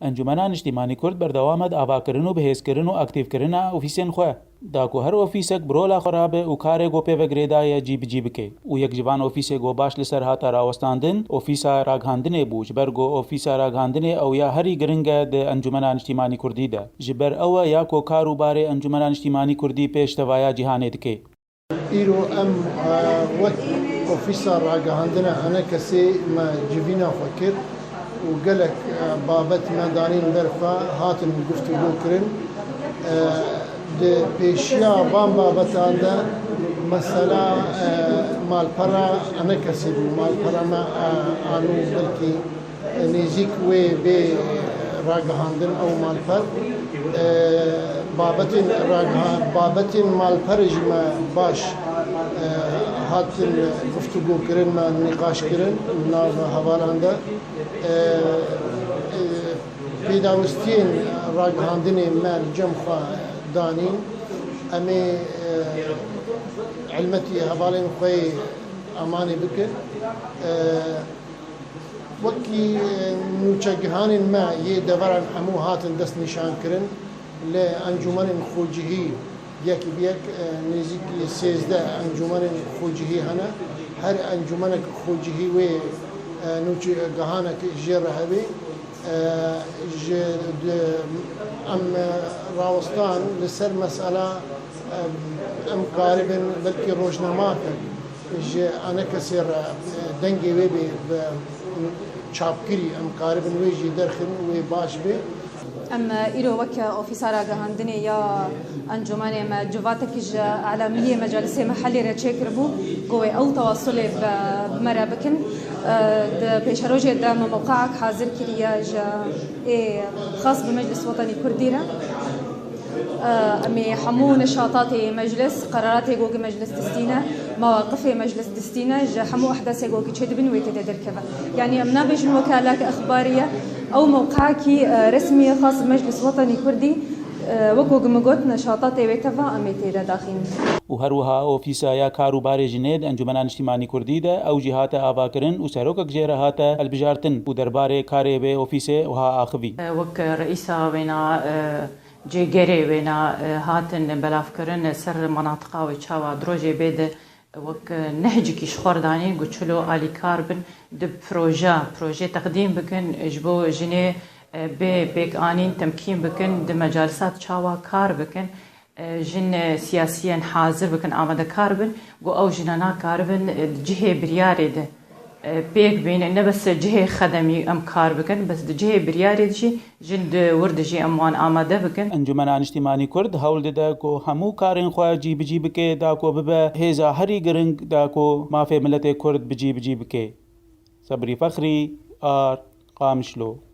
انجمنا نیشتیمانی کورد بردوام داواکردن و بەهێزکردن و ئاکتیڤکردنا ئۆفیسێن خۆ داکو هەر ئۆفیسێک برۆلا خۆرابێ و کارێک بۆ پێوەگرێدایە جیبجی بکەی و یەکجیبان ئۆفیسێک بۆ باش لەسەر هاتە ڕاوەستاندن ئۆفیسا ڕاگەاندنێ بوو ji ber got ئۆفیسا ڕاگەاندنێ ئەو یا هەری گرنگە دە ئەنجومەنا نیشتیمانی کوردیدا ji ber ئەوە یا کۆ کاروبارێ ئەنجومەنا نیشتیمانی کوردی پێشتەوایە جیهانێ دکەی ئیرۆ ئەم وەک ئۆفیسا ڕاگەاندنە هەنە کەسێ مە جڤینە خۆ کرد و gelek babet me danîn berfa hatin guftûgûkirin di pêşiya van babetan de mesela malpera ne kesî bû malpera me anû belkî nêzik wê bê ragihandin ew malper babetên malperê jî me baş hatin guftûgûkirin me nîqaşkirin nav hevalan de pêdawistiyên ragihandinê me li cem xwe danîn em ê elmetî hevalên xwe emanê bikin wekî nûçegihanên me yê deveran hemû hatin dest nîşankirin li encûmenên xwecihî yekî bi yek nêzîkî 13 encûmenên xwecihî hene her encûmenek xwecihî wê nûçegihanek jê re hebe ji em rawestan li ser mesela em karibin belkî rojnamake ji ane kesê re dengê wê bê çapkirî em karibin wê jî derxin wê baş bê ام ایرو وک اوفیسا راگهاندنی یا انجمن ما جواتک ج اعلامیه مجالس محلی را چکر بو گوی او تواصل بمرا بکن د پیشروج د موقعك حاضر کریه ج خاص بمجلس وطني كردي را امي حمو نشاطات مجلس قرارات جوج مجلس دستينا مواقف مجلس دستينا ج حمو احداث جوج تشدبن ويتدركبه يعني امنا بيجن وكالات اخباريه او موقعك رسمي خاص بمجلس وطني كردي وەکو گمگوت نشاطاتی وێتەوە ئەمێ تێدا داخین و هەروەها ئۆفیسایە کاروبارێ ژنێد ئەنجومەنا نیشتیمانی کوردیدا ئەو جی هاتە ئاواکردن و سەرۆکە گژێرە هاتە هەلبژارتن و دەربارێ کارێ بێ ئۆفیسێ وها ئاخوی وەک ڕئیسا وێنا جێگەرێ وێنا هاتن بەلافکردن سەر مەناطقاوی چاوا درۆژێ بێدە وەک نەهجێکیش خۆردانی گوچلۆ ئالیکار بن د پرۆژێ تەقدیم بکن ji بۆ ژنێ بێ پێکانین تەمکین بکن د مەجالسات چاوا کار بکن ژن سیاسیەن حاضر بکن ئامادەکار بن بۆ ئەو ژنە ناکاربن جihê biryarê de pêk bîne ne bes cihê xedemî em kar bikin bes di cihê biryarê jî jin di wir de jî em wan amade bikin Encumena Niştimanî Kurd hewl dide ku hemû karên xwe cîbicî bike da ku bibe hêza herî giring da ku mafê milletê Kurd bicî bicî bike. Sebrî Fexrî, Ar, Qamişlo.